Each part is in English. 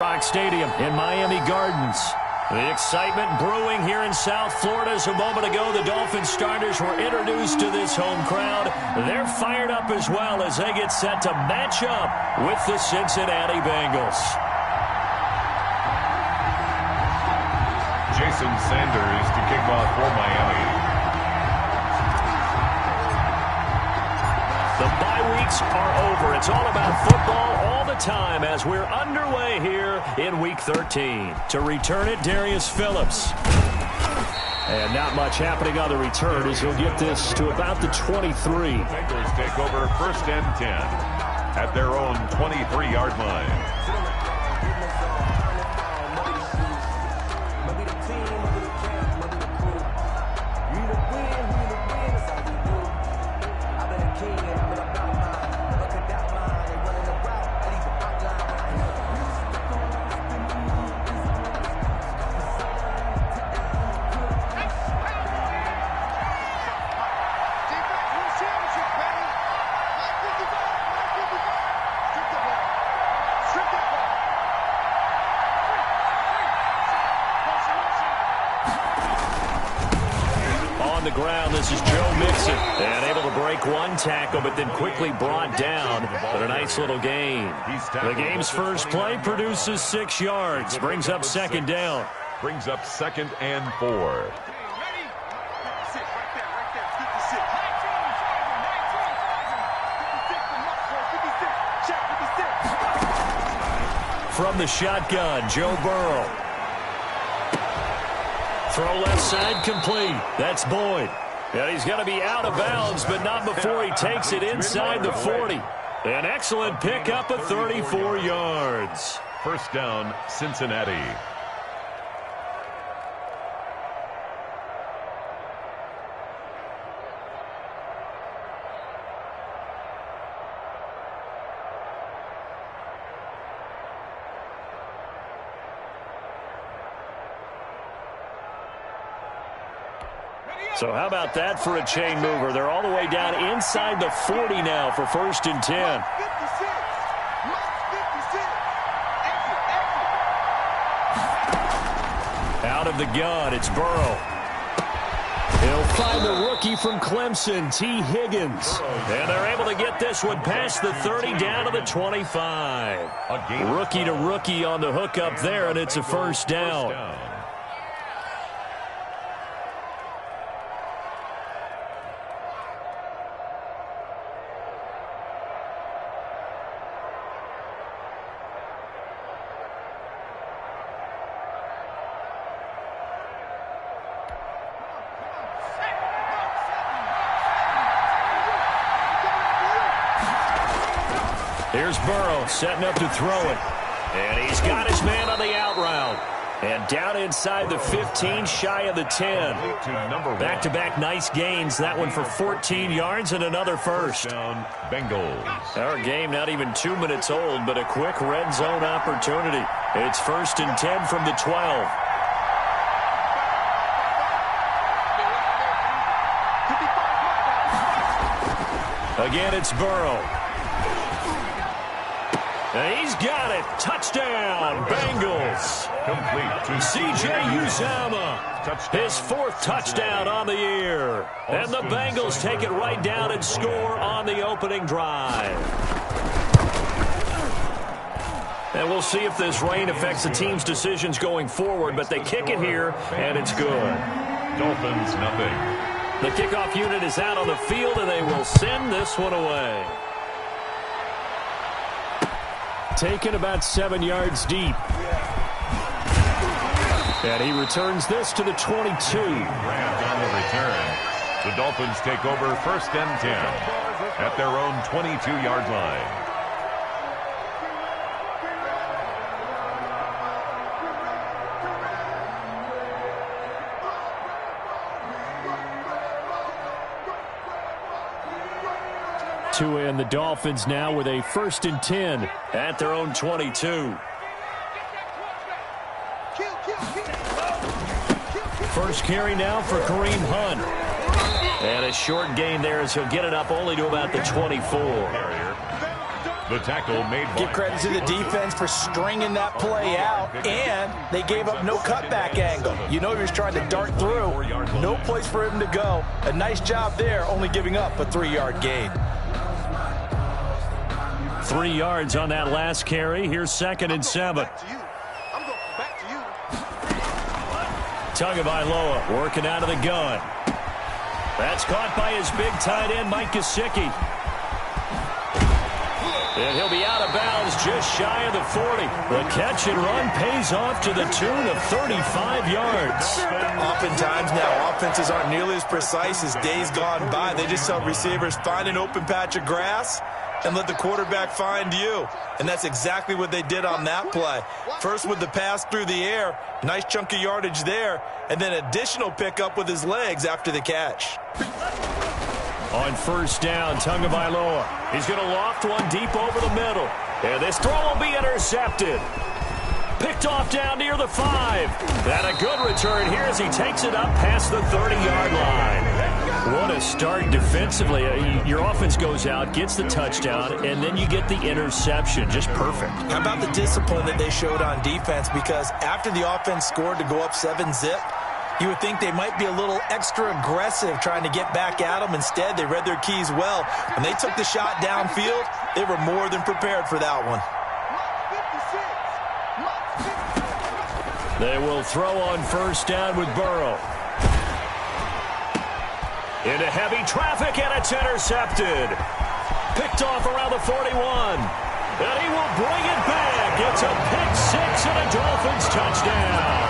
Rock Stadium in Miami Gardens. The excitement brewing here in South Florida as a moment ago the Dolphins starters were introduced to this home crowd. They're fired up as well as they get set to match up with the Cincinnati Bengals. Jason Sanders to kick off for Miami. The bye weeks are over. It's all about football all the time as we're underway here in Week 13. To return it, Darius Phillips. And not much happening on the return as he'll get this to about the 23. Bengals take over 1st and 10 at their own 23-yard line. This is Joe Mixon, and able to break one tackle, but then quickly brought down. But a nice little gain. The game's first play produces 6 yards, brings up 2nd down. Brings up 2nd and 4. From the shotgun, Joe Burrow. Throw left side complete. That's Boyd. And he's going to be out of bounds, but not before he takes it inside the 40. An excellent pickup of 34 yards. 1st down, Cincinnati. So how about that for a chain mover? They're all the way down inside the 40 now for 1st and 10. Out of the gun, it's Burrow. He'll find the rookie from Clemson, T. Higgins. And they're able to get this one past the 30 down to the 25. Rookie to rookie on the hook up there, and it's a 1st down. Here's Burrow setting up to throw it. And he's got his man on the out route. And down inside the 15, shy of the 10. Back-to-back nice gains. That one for 14 yards and another first. Down, Bengals. Our game not even 2 minutes old, but a quick red zone opportunity. It's 1st and 10 from the 12. Again, it's Burrow. And he's got it. Touchdown, Bengals. Complete to C.J. Uzomah. His 4th touchdown on the year. And the Bengals take it right down and score on the opening drive. And we'll see if this rain affects the team's decisions going forward, but they kick it here, and it's good. Dolphins, nothing. The kickoff unit is out on the field, and they will send this one away. Taken about 7 yards deep. And he returns this to the 22. Grabbed on the return. The Dolphins take over 1st and 10 at their own 22-yard line. And the Dolphins now with a 1st and 10 at their own 22. First carry now for Kareem Hunt. And a short gain there as he'll get it up only to about the 24. The tackle made by... Give credit to the defense for stringing that play out, and they gave up no cutback angle. You know he was trying to dart through. No place for him to go. A nice job there, only giving up a 3-yard gain. 3 yards on that last carry. Here's 2nd and 7. Tagovailoa working out of the gun. That's caught by his big tight end, Mike Gesicki. And he'll be out of bounds just shy of the 40. The catch and run pays off to the tune of 35 yards. Oftentimes now, offenses aren't nearly as precise as days gone by. They just tell receivers, find an open patch of grass and let the quarterback find you. And that's exactly what they did on that play. First with the pass through the air, nice chunk of yardage there, and then additional pickup with his legs after the catch. On 1st down, Tagovailoa. He's going to loft one deep over the middle. And this throw will be intercepted. Picked off down near the 5. And a good return here as he takes it up past the 30-yard line. What a start defensively. Your offense goes out, gets the touchdown, and then you get the interception. Just perfect. How about the discipline that they showed on defense? Because after the offense scored to go up 7-zip, you would think they might be a little extra aggressive trying to get back at them. Instead, they read their keys well. When they took the shot downfield, they were more than prepared for that one. They will throw on 1st down with Burrow. Into heavy traffic, and it's intercepted. Picked off around the 41. And he will bring it back. It's a pick 6 and a Dolphins touchdown.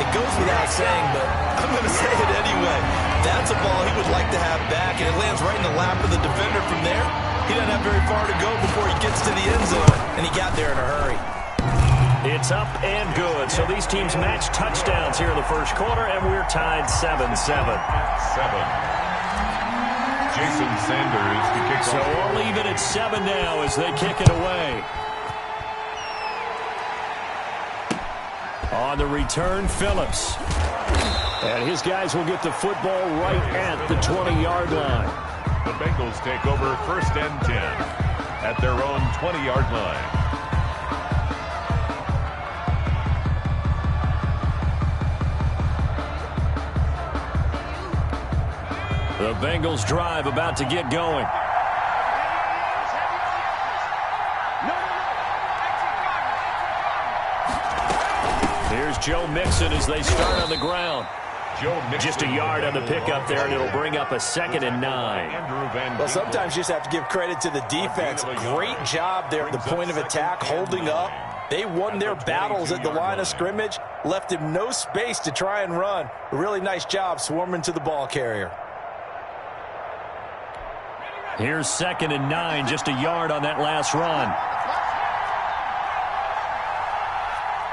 It goes without saying, but I'm going to say it anyway. That's a ball he would like to have back, and it lands right in the lap of the defender from there. He doesn't have very far to go before he gets to the end zone, and he got there in a hurry. It's up and good. So these teams match touchdowns here in the 1st quarter, and we're tied 7-7. Jason Sanders to kick off. So all even at 7 now as they kick it away. On the return, Phillips. And his guys will get the football right at the 20-yard line. The Bengals take over 1st and 10 at their own 20-yard line. The Bengals drive about to get going. Here's Joe Mixon as they start on the ground. Just a yard on the pickup there, and it'll bring up a 2nd and 9. Well, sometimes you just have to give credit to the defense. Great job there at the point of attack, holding up. They won their battles at the line of scrimmage, left him no space to try and run. A really nice job swarming to the ball carrier. Here's 2nd and 9, just a yard on that last run.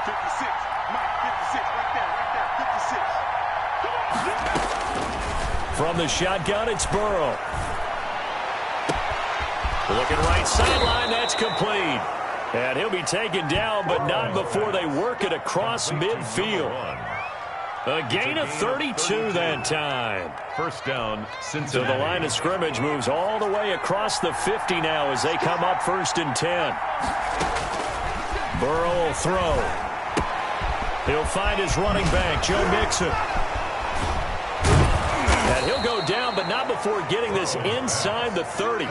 56, Mike, 56, right there, 56. From the shotgun, it's Burrow. Looking right sideline, that's complete. And he'll be taken down, but not before they work it across midfield. A gain of 32 that time. 1st down, Cincinnati. So the line of scrimmage moves all the way across the 50 now as they come up 1st and 10. Burrow will throw. He'll find his running back, Joe Mixon. And he'll go down, but not before getting this inside the 30.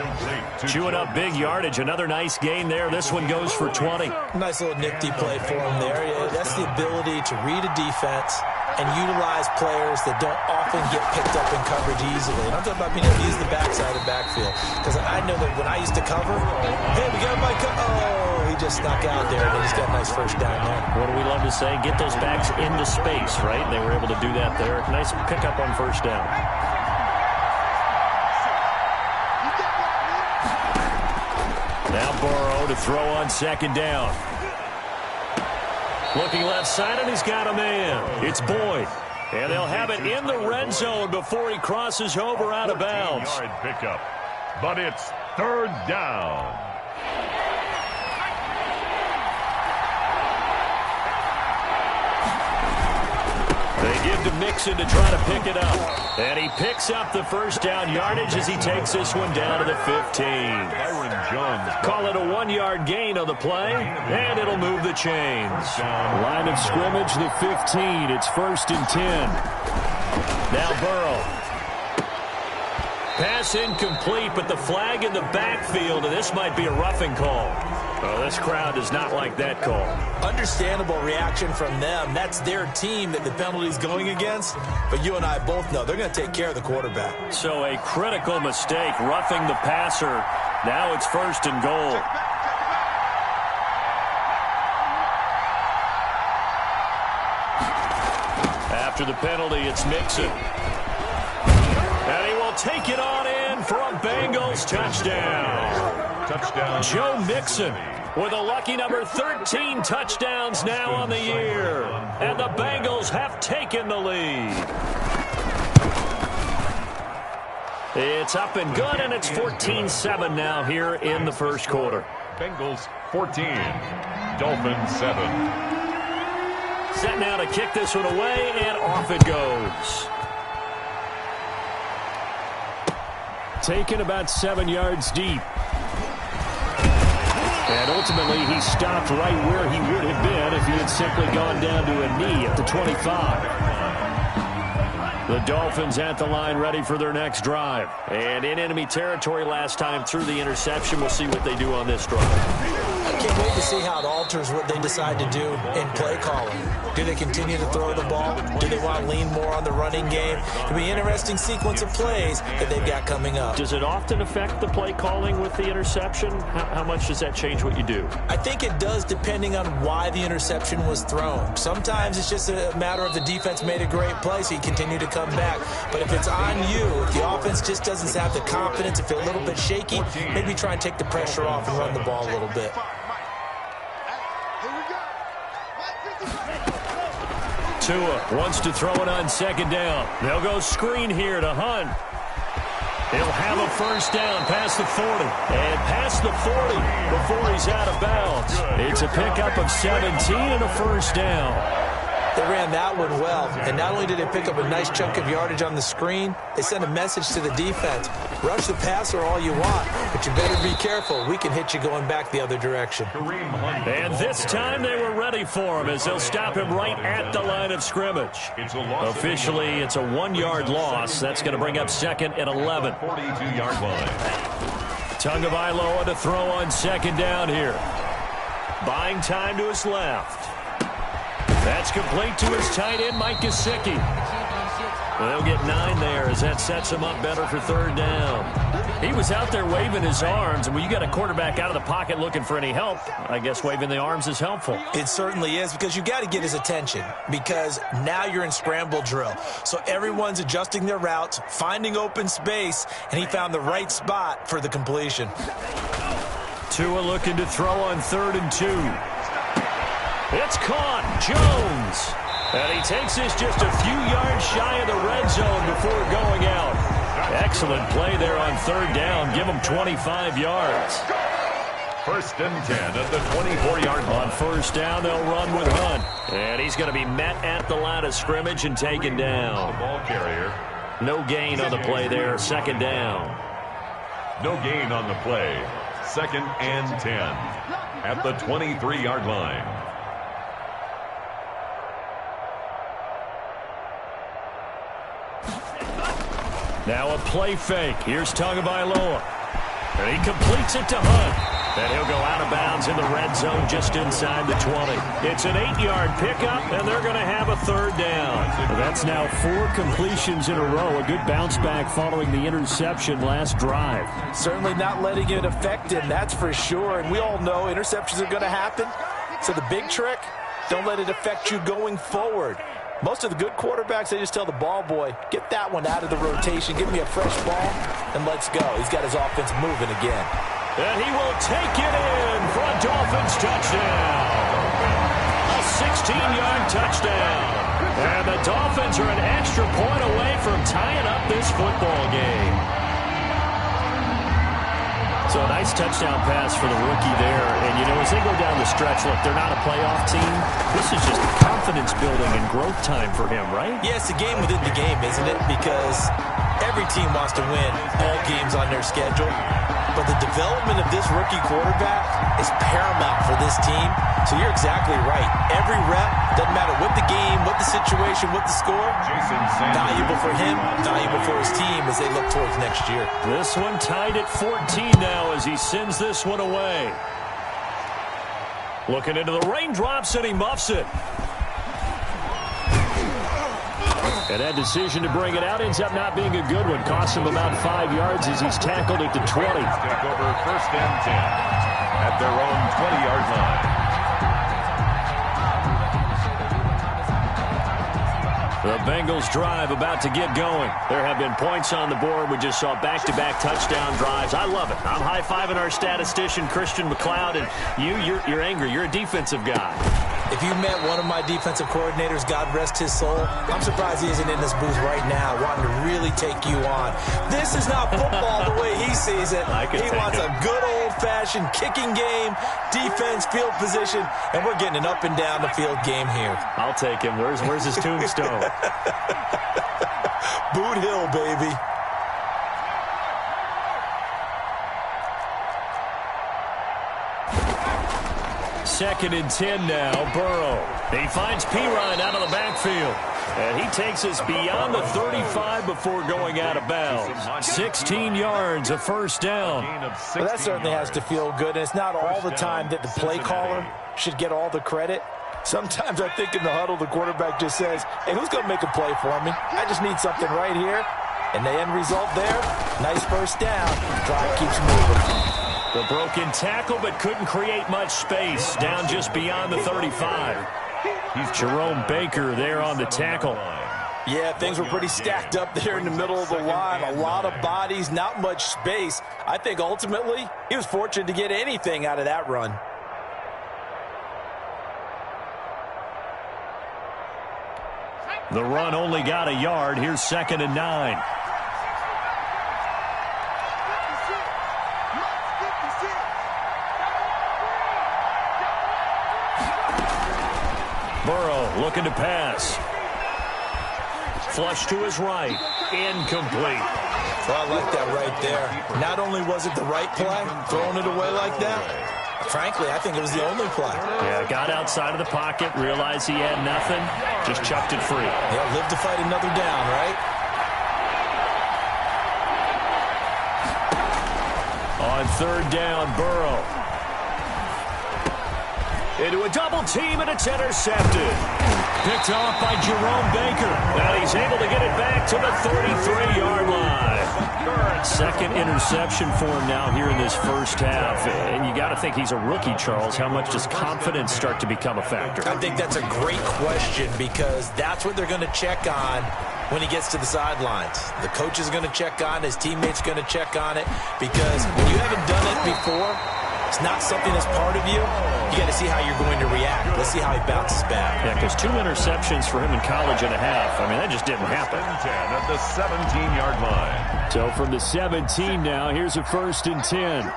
Chewing up big yardage. Another nice gain there. This one goes for 20. Nice little nifty play for him there. Yeah, that's the ability to read a defense and utilize players that don't often get picked up in coverage easily. And I'm talking about being able to use the backside of backfield. Because I know that when I used to cover, hey, we got my oh, he just snuck out there, and they just got a nice 1st down there. What do we love to say? Get those backs into space, right? They were able to do that there. Nice pickup on 1st down. Now Burrow to throw on 2nd down. Looking left side, and he's got a man. It's Boyd. And they'll have it in the red zone before he crosses over out of bounds. 14-yard pickup, but it's 3rd down. They give to Mixon to try to pick it up. And he picks up the first down yardage as he takes this one down to the 15. Byron Jones. Call it a 1-yard gain on the play, and it'll move the chains. Line of scrimmage, the 15. It's 1st and 10. Now Burrow. Pass incomplete, but the flag in the backfield, and this might be a roughing call. Oh, this crowd does not like that call. Understandable reaction from them. That's their team that the penalty's going against. But you and I both know they're going to take care of the quarterback. So a critical mistake, roughing the passer. Now it's 1st and goal. After the penalty, it's Mixon. And he will take it on in for a Bengals touchdown. Touchdown. Joe Mixon with a lucky number 13 touchdowns now on the year. And the Bengals have taken the lead. It's up and good, and it's 14-7 now here in the first quarter. Bengals 14. Dolphins 7. Set now to kick this one away, and off it goes. Taken about 7 yards deep. And ultimately, he stopped right where he would have been if he had simply gone down to a knee at the 25. The Dolphins at the line ready for their next drive. And in enemy territory last time through the interception. We'll see what they do on this drive. I can't wait to see how it alters what they decide to do in play calling. Do they continue to throw the ball? Do they want to lean more on the running game? It'll be an interesting sequence of plays that they've got coming up. Does it often affect the play calling with the interception? How much does that change what you do? I think it does, depending on why the interception was thrown. Sometimes it's just a matter of the defense made a great play, so you continue to come back. But if it's on you, if the offense just doesn't have the confidence, if it's a little bit shaky, maybe try and take the pressure off and run the ball a little bit. Tua wants to throw it on 2nd down. They'll go screen here to Hunt. He'll have a first down past the 40. And past the 40 before he's out of bounds. It's a pickup of 17 and a first down. They ran that one well, and not only did they pick up a nice chunk of yardage on the screen, they sent a message to the defense. Rush the passer all you want, but you better be careful. We can hit you going back the other direction. And this time they were ready for him as they'll stop him right at the line of scrimmage. Officially, it's a 1-yard loss. That's going to bring up 2nd and 11. 42-yard line. Tagovailoa to throw on 2nd down here. Buying time to his left. That's complete to his tight end, Mike Gesicki. They'll get 9 there as that sets him up better for 3rd down. He was out there waving his arms, and when you got a quarterback out of the pocket looking for any help, I guess waving the arms is helpful. It certainly is, because you got to get his attention, because now you're in scramble drill. So everyone's adjusting their routes, finding open space, and he found the right spot for the completion. Tua looking to throw on 3rd and 2. It's caught. Jones. And he takes this just a few yards shy of the red zone before going out. Excellent play there on 3rd down. Give him 25 yards. 1st and 10 at the 24-yard line. On 1st down, they'll run with Hunt. And he's going to be met at the line of scrimmage and taken down. The ball carrier. No gain on the play there. 2nd down. No gain on the play. 2nd and 10 at the 23-yard line. Now a play fake. Here's Tagovailoa. And he completes it to Hunt. And he'll go out of bounds in the red zone just inside the 20. It's an 8-yard pickup, and they're going to have a 3rd down. That's now 4 completions in a row. A good bounce back following the interception last drive. Certainly not letting it affect him, that's for sure. And we all know interceptions are going to happen. So the big trick, don't let it affect you going forward. Most of the good quarterbacks, they just tell the ball boy, get that one out of the rotation, give me a fresh ball, and let's go. He's got his offense moving again. And he will take it in for a Dolphins touchdown. A 16-yard touchdown. And the Dolphins are an extra point away from tying up this football game. So a nice touchdown pass for the rookie there. And, you know, as they go down the stretch, look, they're not a playoff team. This is just a conference confidence building and growth time for him, right? Yeah, it's a game within the game, isn't it? Because every team wants to win all games on their schedule. But the development of this rookie quarterback is paramount for this team. So you're exactly right. Every rep, doesn't matter what the game, what the situation, what the score, valuable for him, valuable for his team as they look towards next year. This one tied at 14 now as he sends this one away. Looking into the raindrops, and he muffs it. And that decision to bring it out ends up not being a good one. Costs him about 5 yards as he's tackled at the 20. Take over first and 10 at their own 20-yard line. The Bengals drive about to get going. There have been points on the board. We just saw back-to-back touchdown drives. I love it. I'm high-fiving our statistician, Christian McLeod, and you're angry. You're a defensive guy. If you met one of my defensive coordinators, God rest his soul, I'm surprised he isn't in this booth right now wanting to really take you on. This is not football the way he sees it. He wants a good old-fashioned kicking game, defense, field position, and we're getting an up-and-down-the-field game here. I'll take him. Where's his tombstone? Boot Hill, baby. Second and 10 now, Burrow. He finds Pirine out of the backfield. And he takes us beyond the 35 before going out of bounds. 16 yards, a first down. Well, that certainly has to feel good. And it's not all the time that the play caller should get all the credit. Sometimes I think in the huddle, the quarterback just says, hey, who's going to make a play for me? I just need something right here. And the end result there, nice first down. Drive keeps moving. The broken tackle, but couldn't create much space. Down just beyond the 35. Jerome Baker there on the tackle. Yeah, things were pretty stacked up there in the middle of the line. A lot of bodies, not much space. I think ultimately he was fortunate to get anything out of that run. The run only got a yard. Here's second and 9. Burrow looking to pass. Flush to his right. Incomplete. Well, I like that right there. Not only was it the right play, throwing it away like that, frankly, I think it was the only play. Yeah, got outside of the pocket, realized he had nothing, just chucked it free. Yeah, live to fight another down, right? On third down, Burrow. Into a double team, and it's intercepted. Picked off by Jerome Baker. And he's able to get it back to the 33-yard line. Second interception for him now here in this first half. And you got to think he's a rookie, Charles. How much does confidence start to become a factor? I think that's a great question because that's what they're going to check on when he gets to the sidelines. The coach is going to check on, his teammates going to check on it because when you haven't done it before, it's not something that's part of you. You got to see how you're going to react. Let's see how he bounces back. Yeah, because 2 interceptions for him in college and a half. I mean, that just didn't happen. 10 at the 17-yard line. So from the 17 now, here's a first and 10.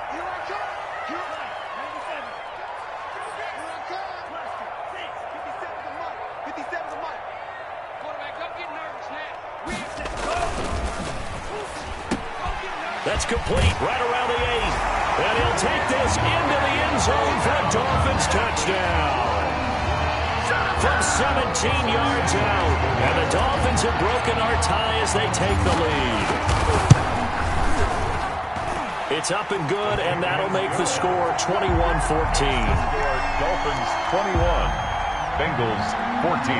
That's complete right around the 8. And he'll take this into the end zone for a Dolphins touchdown. From 17 yards out. And the Dolphins have broken our tie as they take the lead. It's up and good, and that'll make the score 21-14. Dolphins 21, Bengals 14.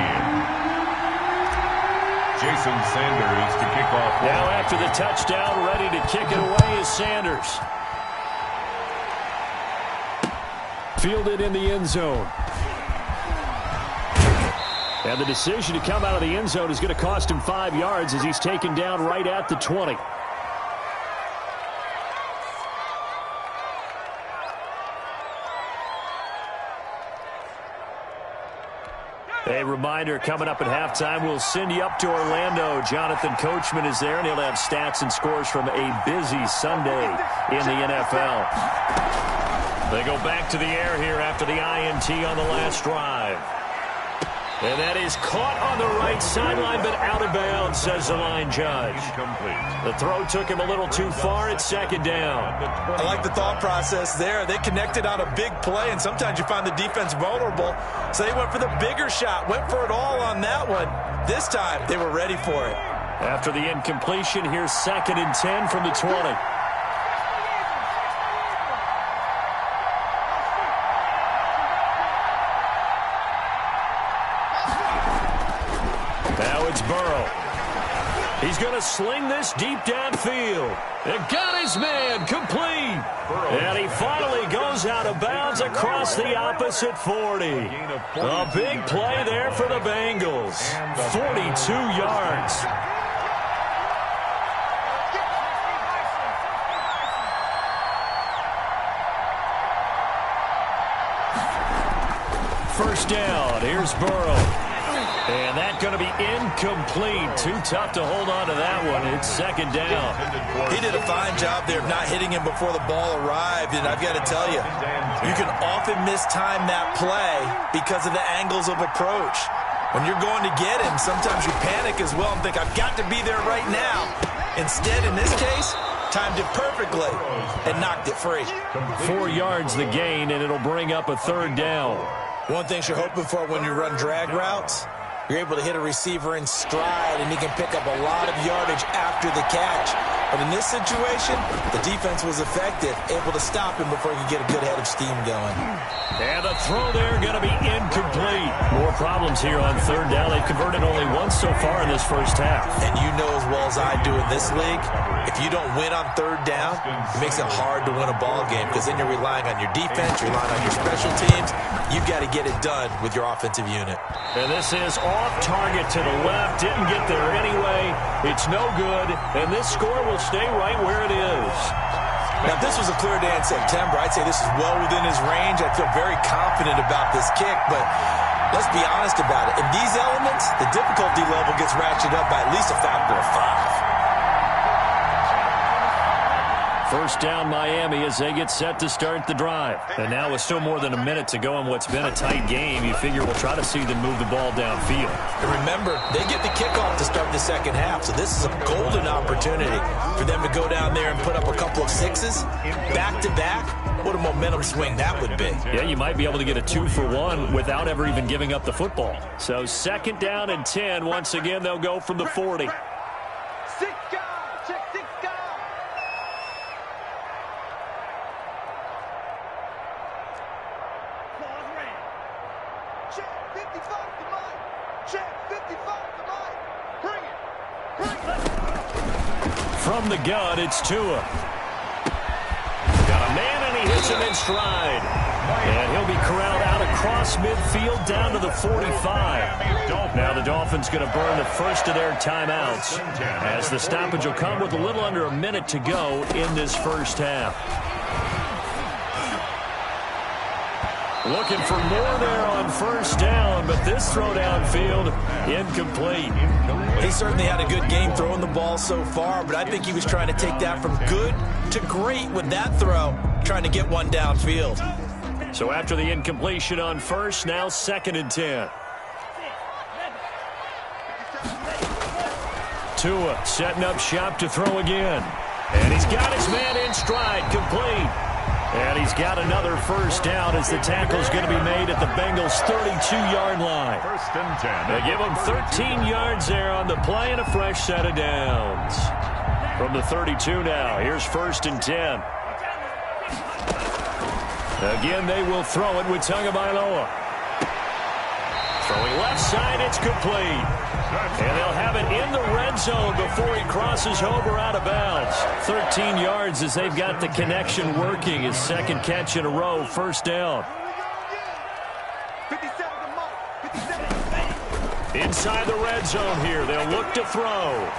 Jason Sanders to kick off. Now after the touchdown, ready to kick it away is Sanders. Fielded in the end zone. And the decision to come out of the end zone is going to cost him 5 yards as he's taken down right at the 20. A reminder, coming up at halftime, we'll send you up to Orlando. Jonathan Coachman is there, and he'll have stats and scores from a busy Sunday in the NFL. They go back to the air here after the INT on the last drive. And that is caught on the right sideline, but out of bounds, says the line judge. Incomplete. The throw took him a little too far. It's second down. I like the thought process there. They connected on a big play, and sometimes you find the defense vulnerable. So they went for the bigger shot, went for it all on that one. This time, they were ready for it. After the incompletion, here's 2nd and 10 from the 20. Now it's Burrow. He's going to sling this deep downfield. And got his man complete. And he finally goes out of bounds across the opposite 40. A big play there for the Bengals. 42 yards. First down. Here's Burrow. And that's going to be incomplete. Too tough to hold on to that one. It's second down. He did a fine job there of not hitting him before the ball arrived. And I've got to tell you, you can often mistime that play because of the angles of approach. When you're going to get him, sometimes you panic as well and think, I've got to be there right now. Instead, in this case, timed it perfectly and knocked it free. 4 yards the gain, and it'll bring up a third down. One thing you're hoping for when you run drag routes, you're able to hit a receiver in stride, and he can pick up a lot of yardage after the catch. But in this situation, the defense was effective, able to stop him before he could get a good head of steam going. And the throw there going to be incomplete. More problems here on third down. They've converted only once so far in this first half. And you know as well as I do in this league, if you don't win on third down, it makes it hard to win a ball game because then you're relying on your defense, you're relying on your special teams. You've got to get it done with your offensive unit. And this is off target to the left. Didn't get there anyway. It's no good. And this score will stay right where it is. Now, if this was a clear day in September, I'd say this is well within his range. I feel very confident about this kick, but let's be honest about it. In these elements, the difficulty level gets ratcheted up by at least a factor of 5. First down Miami as they get set to start the drive. And now with still more than a minute to go in what's been a tight game, you figure we'll try to see them move the ball downfield. And remember, they get the kickoff to start the second half, so this is a golden opportunity for them to go down there and put up a couple of sixes back-to-back. What a momentum swing that would be. Yeah, you might be able to get a 2-for-1 without ever even giving up the football. So second down and 10. Once again, they'll go from the 40. From the gun, it's Tua. Got a man, and he hits him in stride. And he'll be corralled out across midfield down to the 45. Now the Dolphins going to burn the first of their timeouts as the stoppage will come with a little under a minute to go in this first half. Looking for more there on first down, but this throw downfield, incomplete. He certainly had a good game throwing the ball so far, but I think he was trying to take that from good to great with that throw, trying to get one downfield. So after the incompletion on first, now second and 10. Tua setting up shop to throw again. And he's got his man in stride, complete. And he's got another first down as the tackle's going to be made at the Bengals' 32-yard line. First and 10. They give him 13 yards there on the play and a fresh set of downs. From the 32 now, here's first and 10. Again, they will throw it with Tagovailoa. Throwing left side, it's complete. And they'll have it in the red zone before he crosses over out of bounds. 13 yards as they've got the connection working. His second catch in a row, first down. Inside the red zone here, they'll look to throw.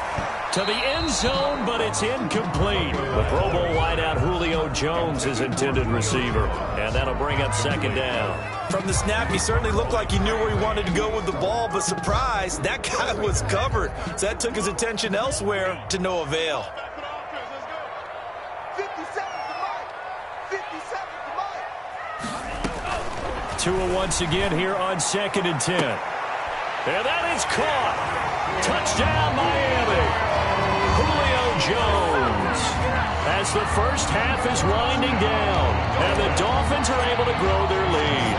To the end zone, but it's incomplete. The Pro Bowl wideout Julio Jones is intended receiver. And that'll bring up second down. From the snap, he certainly looked like he knew where he wanted to go with the ball, but surprise, that guy was covered. So that took his attention elsewhere to no avail. 57 to Mike. Tua once again here on second and 10. And that is caught. Touchdown, Miami. Julio Jones. As the first half is winding down, and the Dolphins are able to grow their lead.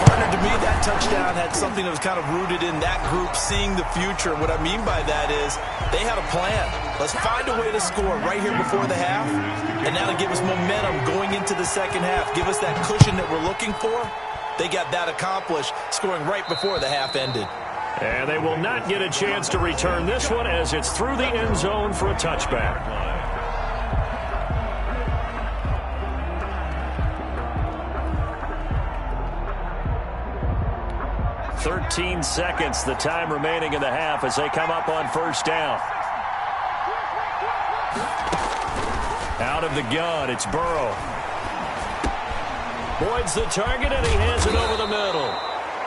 Partner, to me, that touchdown had something that was kind of rooted in that group seeing the future. What I mean by that is they had a plan. Let's find a way to score right here before the half, and that'll give us momentum going into the second half. Give us that cushion that we're looking for. They got that accomplished, scoring right before the half ended. And they will not get a chance to return this one as it's through the end zone for a touchback. 13 seconds, the time remaining in the half as they come up on first down. Out of the gun, it's Burrow. Boyd's the target, and he hands it over the middle.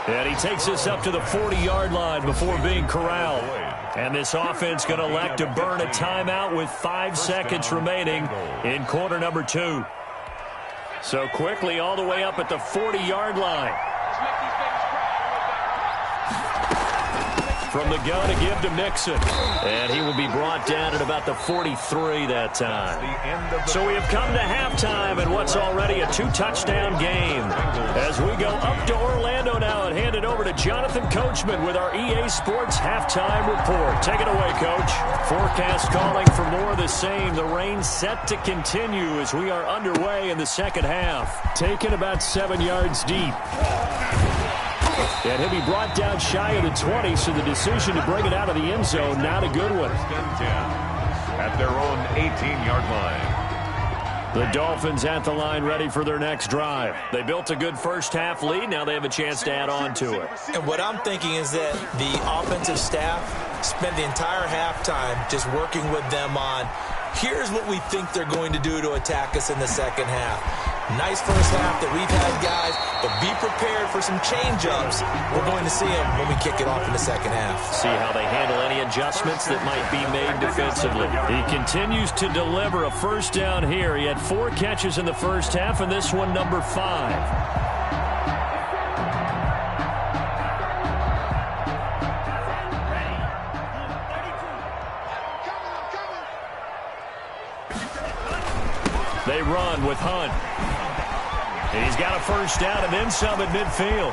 And he takes us up to the 40-yard line before being corralled. And this offense going to elect to burn a timeout with 5 seconds remaining in quarter number 2. So quickly all the way up at the 40-yard line. From the gun to give to Mixon. And he will be brought down at about the 43 that time. So we have come to halftime in what's already a 2-touchdown game. As we go up to Orlando now and hand it over to Jonathan Coachman with our EA Sports Halftime Report. Take it away, Coach. Forecast calling for more of the same. The rain set to continue as we are underway in the second half. Taken about 7 yards deep. And he'll be brought down shy of the 20, so the decision to bring it out of the end zone, not a good one. At their own 18-yard line. The Dolphins at the line ready for their next drive. They built a good first half lead. Now they have a chance to add on to it. And what I'm thinking is that the offensive staff spent the entire halftime just working with them on, here's what we think they're going to do to attack us in the second half. Nice first half that we've had, guys, but be prepared for some change-ups. We're going to see them when we kick it off in the second half. See how they handle any adjustments that might be made defensively. He continues to deliver a first down here. He had 4 catches in the first half, and this one number 5. They run with Hunt. And he's got a first down and then some at midfield.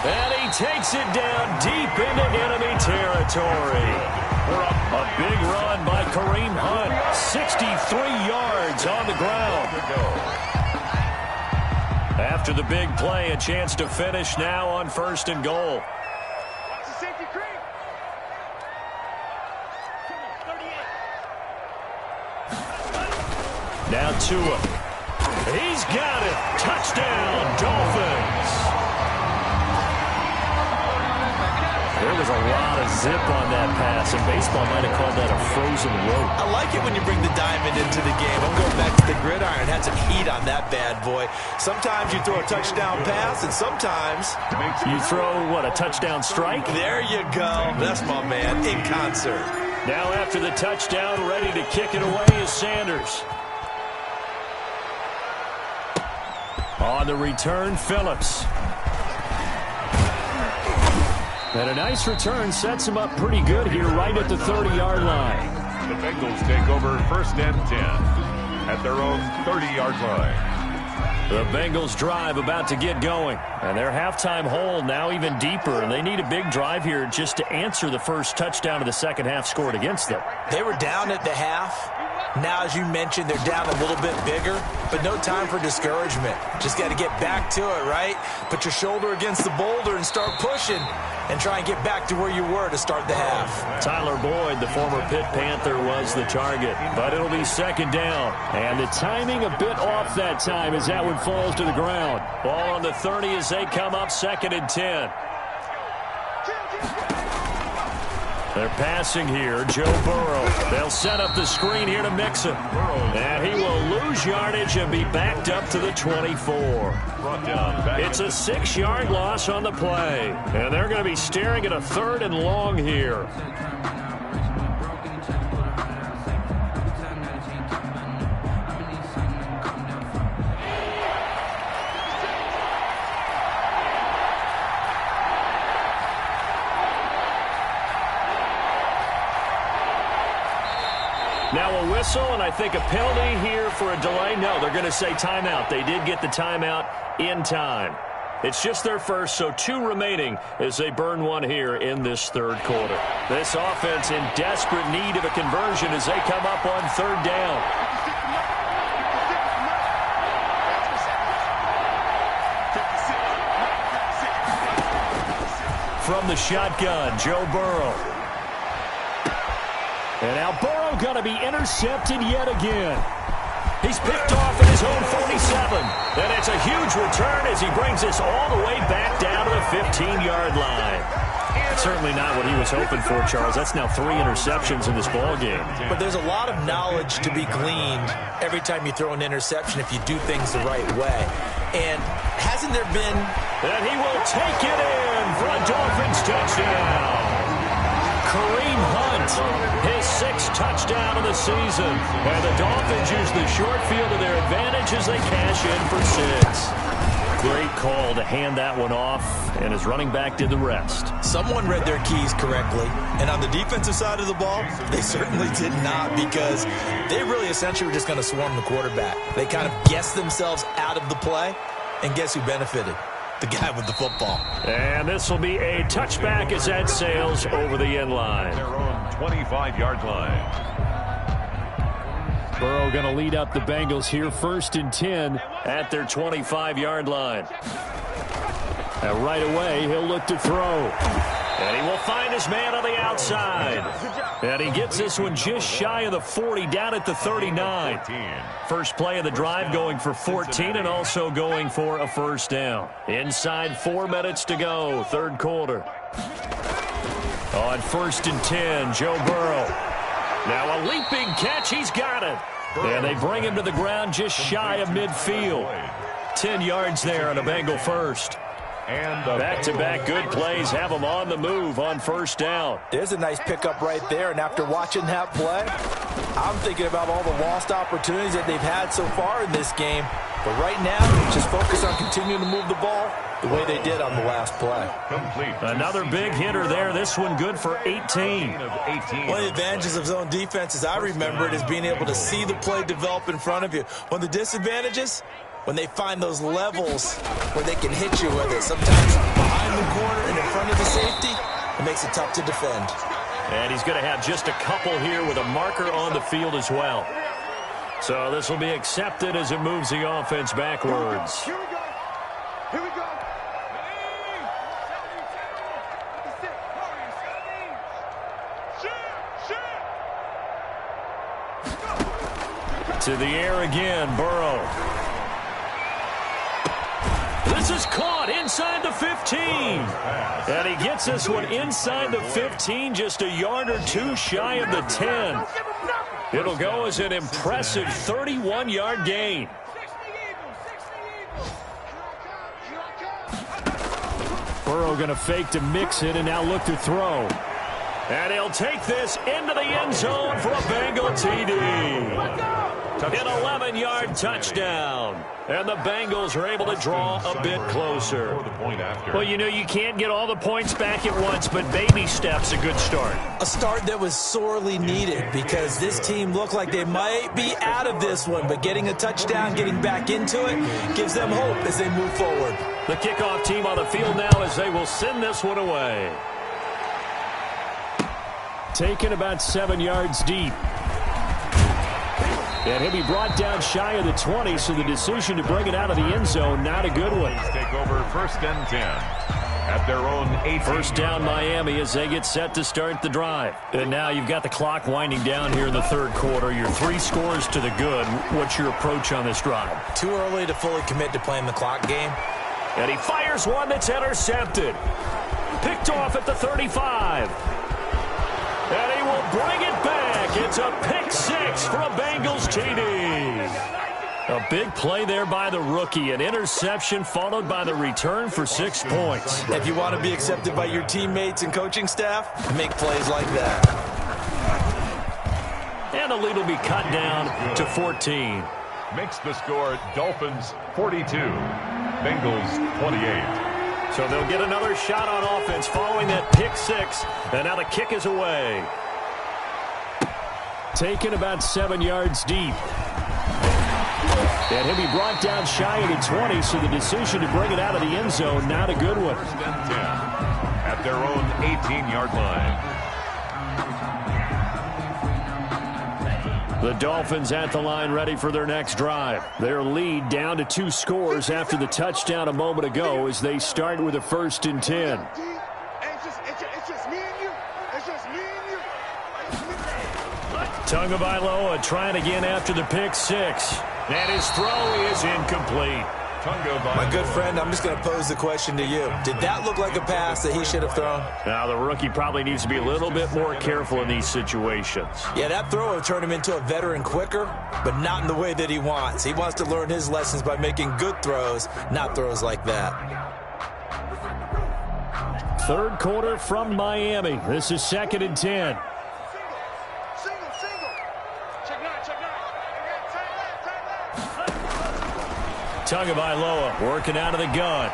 And he takes it down deep into enemy territory. A big run by Kareem Hunt. 63 yards on the ground. After the big play, a chance to finish now on first and goal. Now Tua. He's got it. Touchdown, Dolphins. There was a lot of zip on that pass, and baseball might have called that a frozen rope. I like it when you bring the diamond into the game. I'm going back to the gridiron. Had some heat on that bad boy. Sometimes you throw a touchdown pass, and sometimes you throw, what, a touchdown strike? There you go. That's my man, in concert. Now after the touchdown, ready to kick it away is Sanders. On the return, Phillips. And a nice return sets him up pretty good here right at the 30-yard line. The Bengals take over first and 10 at their own 30-yard line. The Bengals drive about to get going. And their halftime hole now even deeper. And they need a big drive here just to answer the first touchdown of the second half scored against them. They were down at the half. Now, as you mentioned, they're down a little bit bigger, but no time for discouragement. Just got to get back to it, right? Put your shoulder against the boulder and start pushing and try and get back to where you were to start the half. Tyler Boyd, the former Pitt Panther, was the target, but it'll be second down. And the timing a bit off that time as that one falls to the ground. Ball on the 30 as they come up second and 10. They're passing here, Joe Burrow. They'll set up the screen here to Mixon. And he will lose yardage and be backed up to the 24. It's a 6-yard loss on the play. And they're going to be staring at a 3rd and long here. whistle, and I think a penalty here for a delay. No, they're going to say timeout. They did get the timeout in time. It's just their first, so 2 remaining as they burn one here in this third quarter. This offense in desperate need of a conversion as they come up on third down. From the shotgun, Joe Burrow. And now Burrow going to be intercepted yet again. He's picked off at his own 47. And it's a huge return as he brings us all the way back down to the 15-yard line. Certainly not what he was hoping for, Charles. That's now 3 interceptions in this ballgame. But there's a lot of knowledge to be gleaned every time you throw an interception if you do things the right way. And hasn't there been... And he will take it in for a Dolphins touchdown. Kareem Hunt, his 6th touchdown of the season. And the Dolphins use the short field to their advantage as they cash in for 6. Great call to hand that one off, and his running back did the rest. Someone read their keys correctly, and on the defensive side of the ball, they certainly did not, because they really essentially were just going to swarm the quarterback. They kind of guessed themselves out of the play, and guess who benefited? The guy with the football. And this will be a touchback as that sails over the end line. Their own 25-yard line. Burrow going to lead up the Bengals here, 1st and 10 at their 25-yard line. And right away, he'll look to throw. And he will find his man on the outside. And he gets this one just shy of the 40, down at the 39. First play of the drive going for 14 and also going for a first down. Inside 4 minutes to go, third quarter. On 1st and 10, Joe Burrow. Now a leaping catch, he's got it. And they bring him to the ground just shy of midfield. 10 yards there on a Bengal first. And back-to-back good plays have them on the move on first down. There's a nice pickup right there, and after watching that play, I'm thinking about all the lost opportunities that they've had so far in this game. But right now, just focus on continuing to move the ball the way they did on the last play. Complete. Another big hitter there. This one good for 18. One of the advantages of zone defense, as I remember it, is being able to see the play develop in front of you. One of the disadvantages, when they find those levels where they can hit you with it, sometimes behind the corner and in front of the safety, it makes it tough to defend. And he's going to have just a couple here with a marker on the field as well. So this will be accepted as it moves the offense backwards. Here we go. Here we go. To the air again, Burrow. This is caught inside the 15. And he gets this one inside the 15, just a yard or 2 shy of the 10. It'll go as an impressive 31-yard gain. Burrow going to fake to mix it and now look to throw. And he'll take this into the end zone for a Bengal TD. An 11-yard touchdown. And the Bengals are able to draw a bit closer. Well, you know, you can't get all the points back at once, but baby steps a good start. A start that was sorely needed because this team looked like they might be out of this one, but getting a touchdown, getting back into it, gives them hope as they move forward. The kickoff team on the field now as they will send this one away. Taken about 7 yards deep. And he'll be brought down shy of the 20, so the decision to bring it out of the end zone, not a good one. Take over 1st and 10 at their own 8. First down Miami as they get set to start the drive. And now you've got the clock winding down here in the third quarter. Your 3 scores to the good. What's your approach on this drive? Too early to fully commit to playing the clock game. And he fires one that's intercepted. Picked off at the 35. And he will bring it back. It's a pick 6 for a Bengals TD. A big play there by the rookie. An interception followed by the return for 6 points. If you want to be accepted by your teammates and coaching staff, make plays like that. And the lead will be cut down to 14. Makes the score Dolphins 42, Bengals 28. So they'll get another shot on offense following that pick 6. And now the kick is away. Taken about 7 yards deep. And he'll be brought down shy of the 20, so the decision to bring it out of the end zone, not a good one. First and 10 at their own 18-yard line. The Dolphins at the line ready for their next drive. Their lead down to 2 scores after the touchdown a moment ago as they start with a 1st and 10. It's just me and you. It's just me and you. Tagovailoa trying again after the pick 6. And his throw is incomplete. My good friend, I'm just going to pose the question to you. Did that look like a pass that he should have thrown? Now, the rookie probably needs to be a little bit more careful in these situations. Yeah, that throw will turn him into a veteran quicker, but not in the way that he wants. He wants to learn his lessons by making good throws, not throws like that. 3rd quarter from Miami. This is 2nd and 10. Tagovailoa working out of the gun.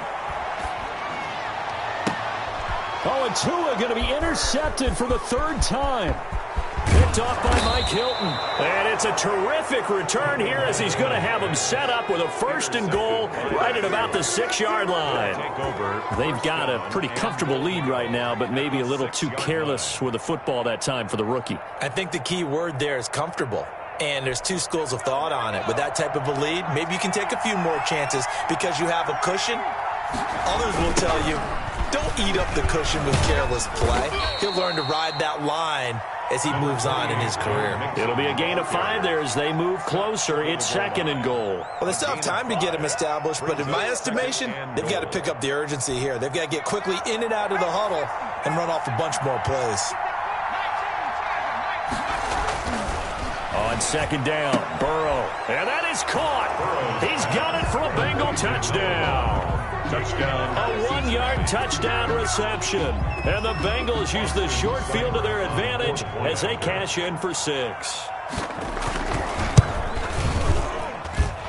Oh, and Tua going to be intercepted for the 3rd time. Picked off by Mike Hilton. And it's a terrific return here as he's going to have him set up with a 1st and goal right at about the 6-yard line. They've got a pretty comfortable lead right now, but maybe a little too careless with the football that time for the rookie. I think the key word there is comfortable. And there's 2 schools of thought on it. With that type of a lead, maybe you can take a few more chances because you have a cushion. Others will tell you, don't eat up the cushion with careless play. He'll learn to ride that line as he moves on in his career. It'll be a gain of 5 there as they move closer. It's 2nd and goal. Well, they still have time to get him established, but in my estimation, they've got to pick up the urgency here. They've got to get quickly in and out of the huddle and run off a bunch more plays. On 2nd down, Burrow. And that is caught. He's got it for a Bengal touchdown. Touchdown. A 1-yard touchdown reception. And the Bengals use the short field to their advantage as they cash in for 6.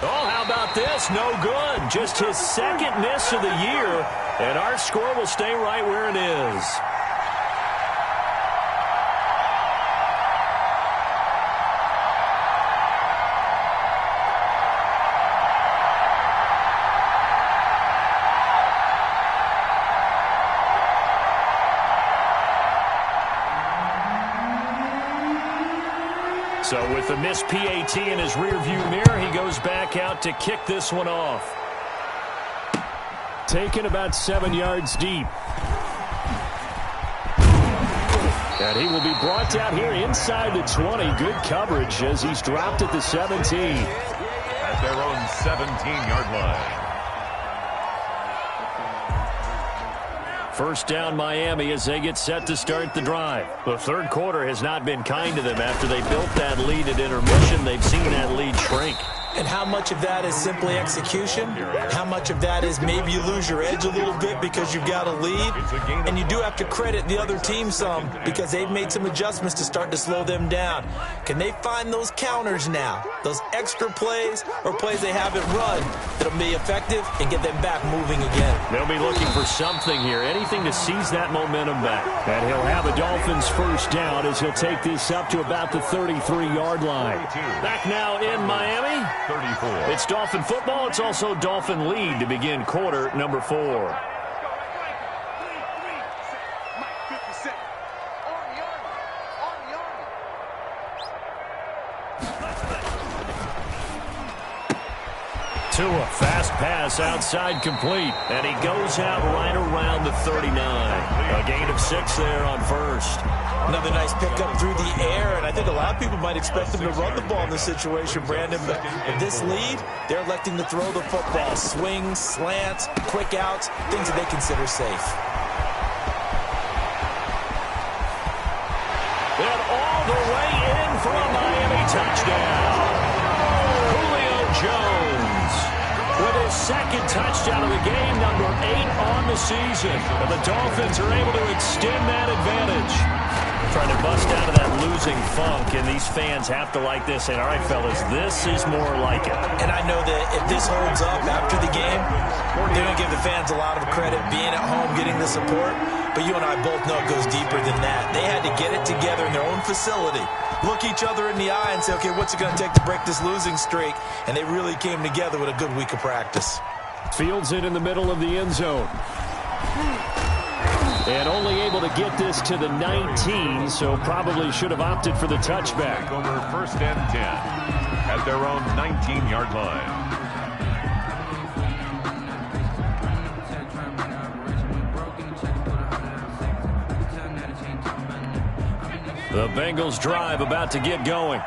Oh, how about this? No good. Just his 2nd miss of the year. And our score will stay right where it is. So with the missed PAT in his rearview mirror, he goes back out to kick this one off. Taken about 7 yards deep. And he will be brought down here inside the 20. Good coverage as he's dropped at the 17. At their own 17-yard line. 1st down Miami as they get set to start the drive. The 3rd quarter has not been kind to them. After they built that lead at intermission, they've seen that lead shrink. And how much of that is simply execution? How much of that is maybe you lose your edge a little bit because you've got a lead? And you do have to credit the other team some because they've made some adjustments to start to slow them down. Can they find those counters now? Those extra plays or plays they haven't run that'll be effective and get them back moving again? They'll be looking for something here, anything to seize that momentum back. And he'll have a Dolphins 1st down as he'll take this up to about the 33-yard line. Back now in Miami. 34. It's Dolphin football. It's also Dolphin lead to begin quarter number 4. Tua, fast pass outside complete. And he goes out right around the 39. A gain of 6 there on 1st. Another nice pickup through the air, and I think a lot of people might expect them to run the ball in this situation, Brandon, but in this lead, they're electing to throw the football. Swings, slants, quick outs, things that they consider safe. And all the way in for a Miami touchdown. Julio Jones with his 2nd touchdown of the game, number 8 on the season. And the Dolphins are able to extend that advantage. Trying to bust out of that losing funk, and these fans have to like this. And all right, fellas, this is more like it. And I know that if this holds up after the game, they're going to get give the fans a lot of credit being at home, getting the support, but you and I both know it goes deeper than that. They had to get it together in their own facility, look each other in the eye and say, okay, what's it going to take to break this losing streak? And they really came together with a good week of practice. Fields it in the middle of the end zone. And only able to get this to the 19, so probably should have opted for the touchback. Over 1st and 10 at their own 19-yard line. The Bengals drive about to get going.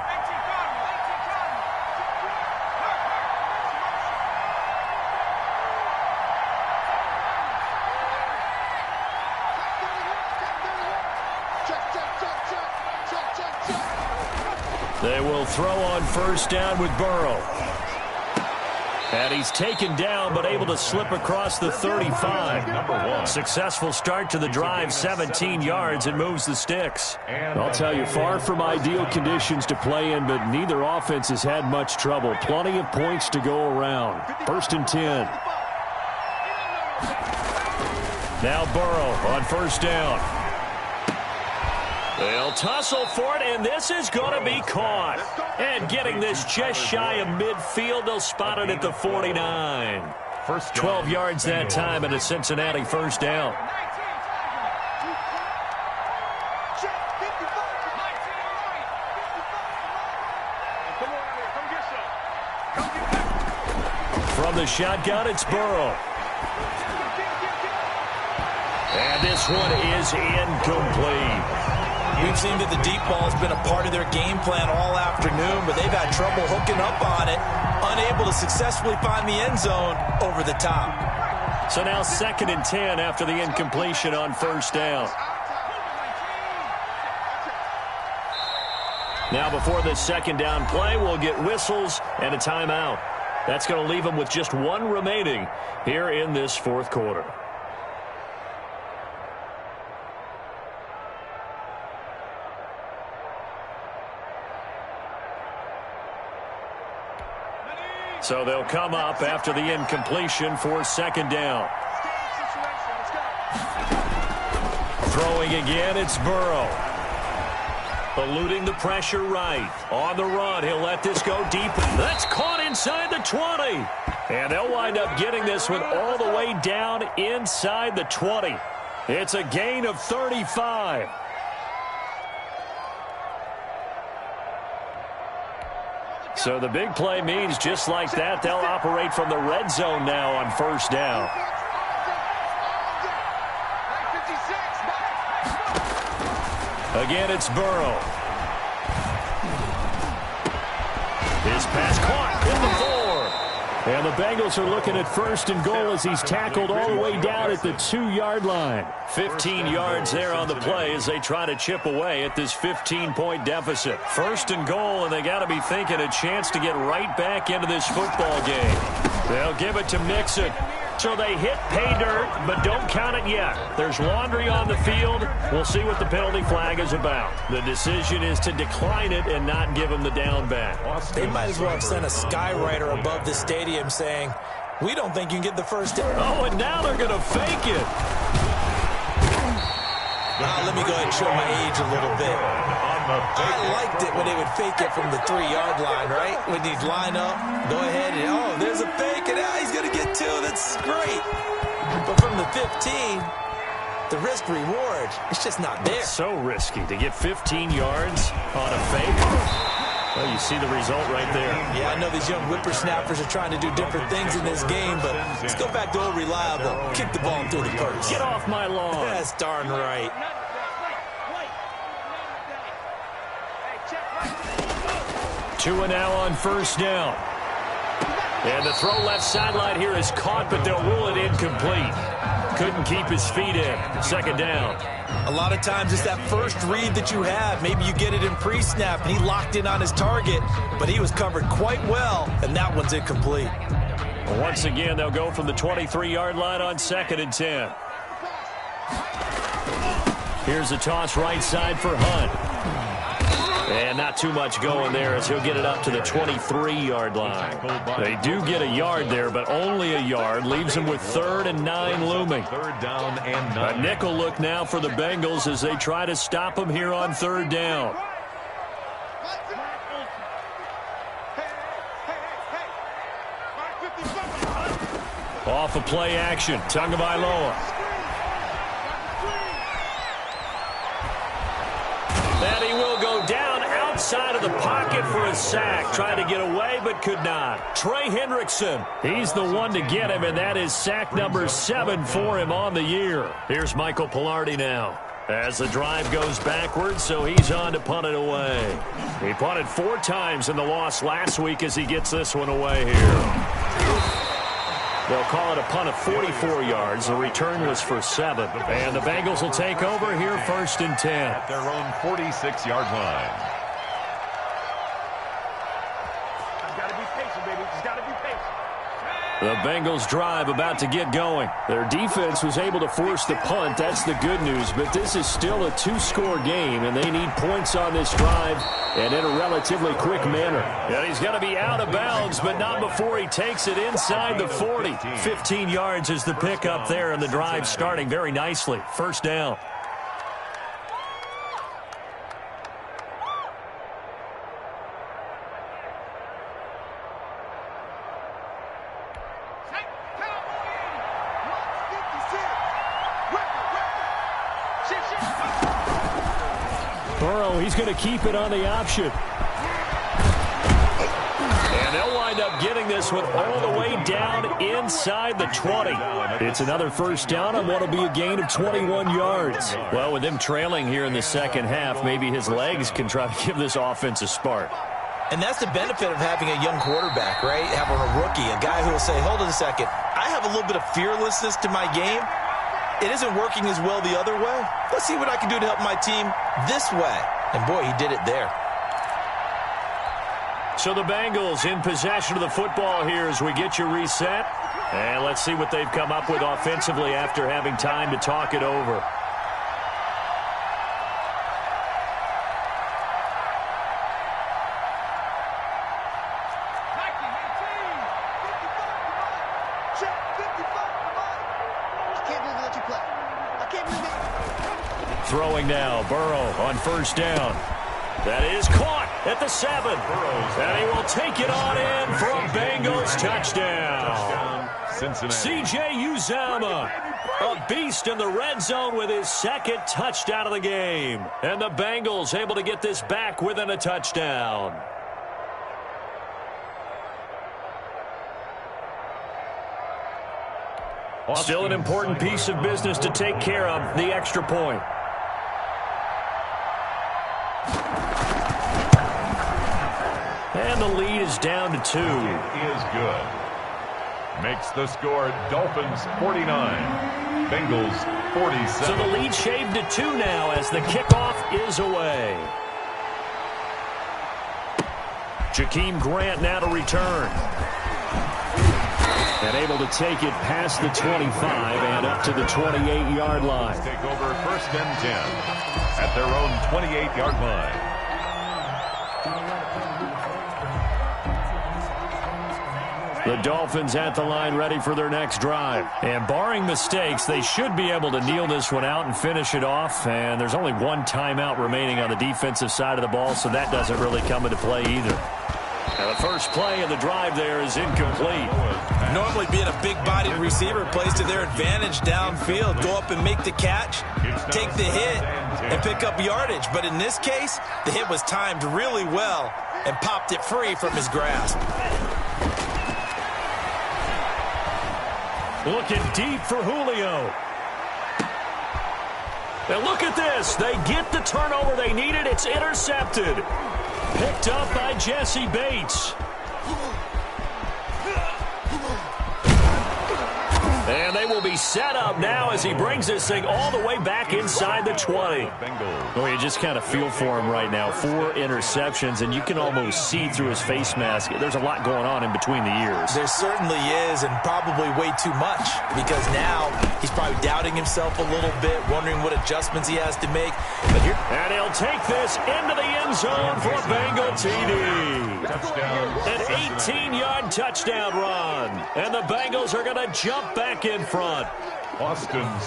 They will throw on 1st down with Burrow. And he's taken down, but able to slip across the 35. Successful start to the drive, 17 yards, and moves the sticks. I'll tell you, far from ideal conditions to play in, but neither offense has had much trouble. Plenty of points to go around. 1st and 10. Now Burrow on 1st down. They'll tussle for it, and this is going to be caught. And getting this just shy of midfield, they'll spot it at the 49. 12 yards that time, and a Cincinnati 1st down. From the shotgun, it's Burrow. And this one is incomplete. We've seen that the deep ball has been a part of their game plan all afternoon, but they've had trouble hooking up on it, unable to successfully find the end zone over the top. So now 2nd and 10 after the incompletion on 1st down. Now before this 2nd down play, we'll get whistles and a timeout. That's going to leave them with just one remaining here in this 4th quarter. So they'll come up after the incompletion for 2nd down. Throwing again, it's Burrow. Eluding the pressure right. On the run, he'll let this go deep. That's caught inside the 20. And they'll wind up getting this one all the way down inside the 20. It's a gain of 35. So the big play means just like that, they'll operate from the red zone now on 1st down. Again, it's Burrow. His pass caught in the 4. And the Bengals are looking at 1st and goal as he's tackled all the way down at the 2-yard line. 15 yards there on the play as they try to chip away at this 15-point deficit. 1st and goal, and they got to be thinking a chance to get right back into this football game. They'll give it to Mixon. So they hit pay dirt, but don't count it yet. There's laundry on the field. We'll see what the penalty flag is about. The decision is to decline it and not give him the down back. They might as well have sent a skywriter above the stadium saying, we don't think you can get the 1st down. Oh, and now they're going to fake it. Let me go ahead and show my age a little bit. I liked it when they would fake it from the 3-yard line, right? When you'd line up, go ahead and, oh, there's a fake, and he's going to get 2. That's great. But from the 15, the risk-reward, it's just not there. It's so risky to get 15 yards on a fake. Well, you see the result right there. Yeah, I know these young whippersnappers are trying to do different things in this game, but let's go back to old reliable. Kick the ball through the purse. Get off my lawn. That's darn right. 2 and now on 1st down. And the throw left sideline here is caught, but they'll rule it incomplete. Couldn't keep his feet in. 2nd down. A lot of times it's that first read that you have. Maybe you get it in pre-snap, and he locked in on his target, but he was covered quite well, and that one's incomplete. Once again, they'll go from the 23-yard line on 2nd and 10. Here's a toss right side for Hunt. And not too much going there as he'll get it up to the 23-yard line. They do get a yard there, but only a yard. Leaves them with 3rd and 9 looming. 3rd down and 9. A nickel look now for the Bengals as they try to stop him here on 3rd down. Off of play action, Tagovailoa. And he will go down outside of the pocket for a sack. Tried to get away, but could not. Trey Hendrickson, he's the one to get him, and that is sack number 7 for him on the year. Here's Michael Palardy now as the drive goes backwards, so he's on to punt it away. He punted 4 times in the loss last week as he gets this one away here. They'll call it a punt of 44 yards. The return was for 7. And the Bengals will take over here 1st and 10. At their own 46-yard line. Gotta be patient, baby. Just gotta be patient. The Bengals drive about to get going. Their defense was able to force the punt. That's the good news. But this is still a 2-score game, and they need points on this drive and in a relatively quick manner. And he's going to be out of bounds, but not before he takes it inside the 40. 15 yards is the pickup there, and the drive starting very nicely. 1st down. Burrow, he's going to keep it on the option. And they'll wind up getting this one all the way down inside the 20. It's another 1st down on what will be a gain of 21 yards. Well, with him trailing here in the second half, maybe his legs can try to give this offense a spark. And that's the benefit of having a young quarterback, right? Having a rookie, a guy who will say, hold on a second, I have a little bit of fearlessness to my game. It isn't working as well the other way. Let's see what I can do to help my team this way. And, boy, he did it there. So the Bengals in possession of the football here as we get you reset. And let's see what they've come up with offensively after having time to talk it over. Throwing now, Burrow on 1st down. That is caught at the 7. And he will take it on in for a Bengals touchdown. C.J. Uzomah, a beast in the red zone with his 2nd touchdown of the game. And the Bengals able to get this back within a touchdown. Still an important piece of business to take care of, the extra point. And the lead is down to 2. It is good. Makes the score Dolphins 49, Bengals 47. So the lead shaved to 2 now as the kickoff is away. Jakeem Grant now to return. And able to take it past the 25 and up to the 28-yard line. Take over 1st and 10 at their own 28-yard line. The Dolphins at the line ready for their next drive. And barring mistakes, they should be able to kneel this one out and finish it off. And there's only 1 timeout remaining on the defensive side of the ball, so that doesn't really come into play either. Now the first play of the drive there is incomplete. Normally being a big-bodied receiver plays to their advantage downfield. Go up and make the catch, take the hit, and pick up yardage. But in this case, the hit was timed really well and popped it free from his grasp. Looking deep for Julio. Now look at this. They get the turnover they needed. It's intercepted. Picked up by Jesse Bates. And they will be set up now as he brings this thing all the way back inside the 20. Well, you just kind of feel for him right now. 4 interceptions, and you can almost see through his face mask. There's a lot going on in between the ears. There certainly is, and probably way too much, because now he's probably doubting himself a little bit, wondering what adjustments he has to make. But here, and he'll take this into the end zone for a Bengal TD. An 18-yard touchdown run, and the Bengals are going to jump back in front.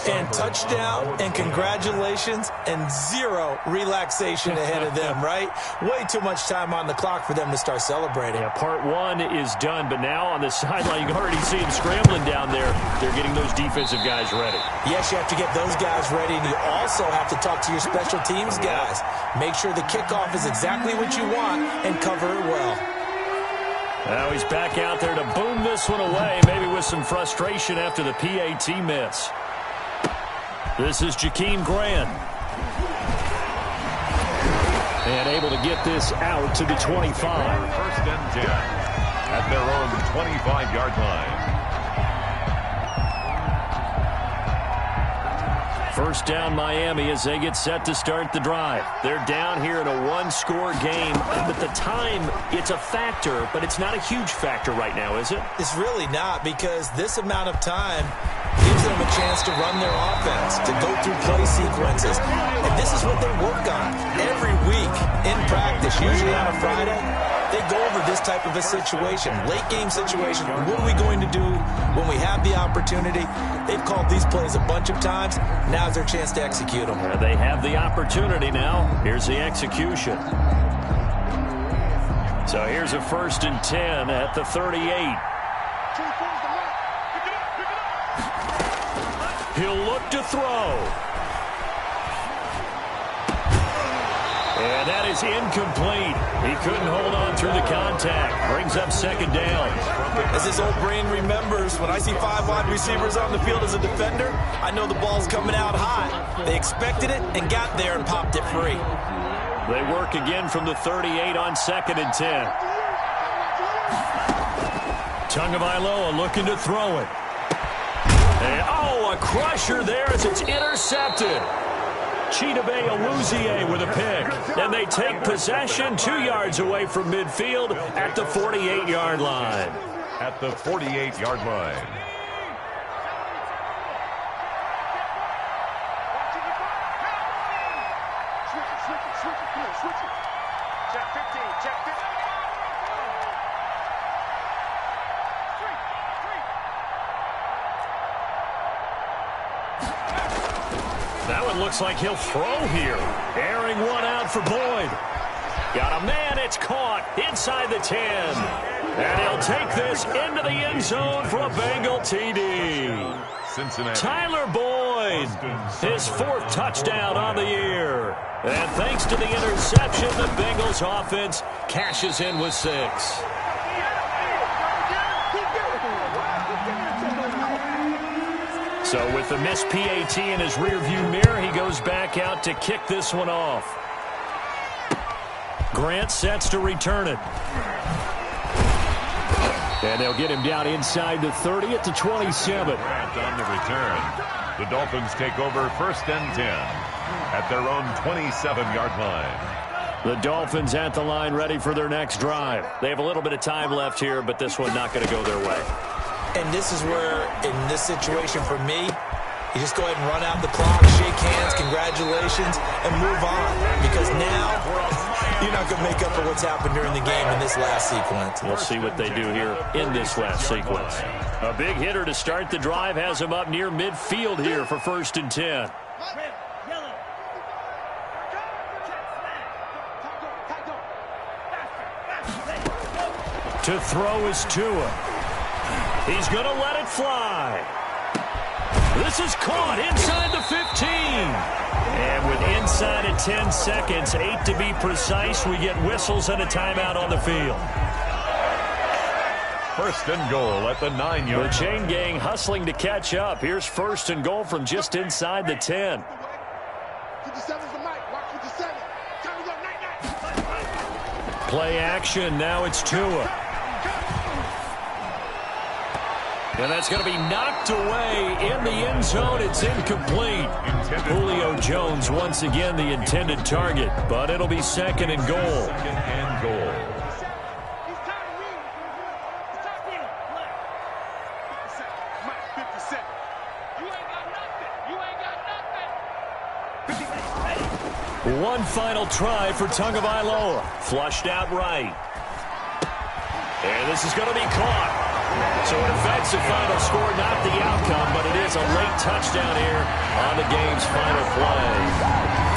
And touchdown, and congratulations, and 0 relaxation ahead of them, right? Way too much time on the clock for them to start celebrating. Yeah, part 1 is done, but now on the sideline, you can already see them scrambling down there. They're getting those defensive guys ready. Yes, you have to get those guys ready, and you also have to talk to your special teams guys. Make sure the kickoff is exactly what you want and cover it well. Now he's back out there to boom this one away, maybe with some frustration after the PAT miss. This is Jakeem Grant. And able to get this out to the 25. First and 10 at their own 25-yard line. First down Miami as they get set to start the drive. They're down here in a 1-score game. But the time, it's a factor, but it's not a huge factor right now, is it? It's really not, because this amount of time gives them a chance to run their offense, to go through play sequences. And this is what they work on every week in practice, usually on a Friday. They go over this type of a situation, late game situation. What are we going to do when we have the opportunity? They've called these plays a bunch of times. Now's their chance to execute them. They have the opportunity now. Here's the execution. So here's a 1st and 10 at the 38. He'll look to throw. And that is incomplete. He couldn't hold on through the contact. Brings up 2nd down. As his old brain remembers, when I see 5 wide receivers on the field as a defender, I know the ball's coming out hot. They expected it and got there and popped it free. They work again from the 38 on 2nd and 10. Tagovailoa looking to throw it. And, a crusher there as it's intercepted. Chidobe Awuzie with a pick. And they take possession 2 yards away from midfield at the 48-yard line. At the 48-yard line. Switch it. Check 15, check 15. That one looks like he'll throw here. Airing one out for Boyd. Got a man, it's caught inside the 10. And he'll take this into the end zone for a Bengal TD. Cincinnati. Tyler Boyd, his 4th touchdown on the year. And thanks to the interception, the Bengals offense cashes in with 6. So with the missed PAT in his rearview mirror, he goes back out to kick this one off. Grant sets to return it. And they'll get him down inside the 30 at the 27. Grant on the return. The Dolphins take over 1st and 10 at their own 27-yard line. The Dolphins at the line ready for their next drive. They have a little bit of time left here, but this one not going to go their way. And this is where, in this situation for me, you just go ahead and run out the clock, shake hands, congratulations, and move on. Because now, you're not going to make up for what's happened during the game in this last sequence. We'll see what they do here in this last sequence. A big hitter to start the drive has him up near midfield here for 1st and 10. To throw is Tua. He's going to let it fly. This is caught inside the 15. And with inside of 10 seconds, 8 to be precise, we get whistles and a timeout on the field. 1st and goal at the 9-yard. The chain gang hustling to catch up. Here's 1st and goal from just inside the 10. 57's the mic. Watch 57. Time to go. Night. Play action. Now it's Tua. And that's going to be knocked away in the end zone. It's incomplete. Julio Jones once again the intended target, but it'll be second and goal. Second and goal. One final try for Tagovailoa. Flushed out right. And this is going to be caught. So it affects the final score, not the outcome, but it is a late touchdown here on the game's final play.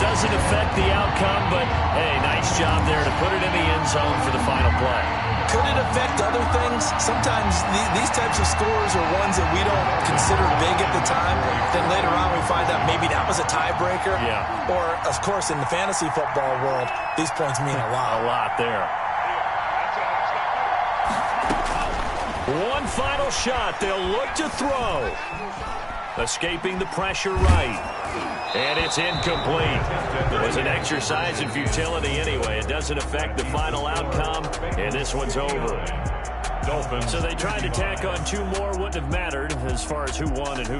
Doesn't affect the outcome, but, hey, nice job there to put it in the end zone for the final play. Could it affect other things? Sometimes these types of scores are ones that we don't consider big at the time. Then later on we find out maybe that was a tiebreaker. Yeah. Or, of course, in the fantasy football world, these points mean a lot. A lot there. One final shot. They'll look to throw. Escaping the pressure right. And it's incomplete. It was an exercise in futility anyway. It doesn't affect the final outcome, and this one's over. Dolphins. So they tried to tack on two more. Wouldn't have mattered as far as who won and who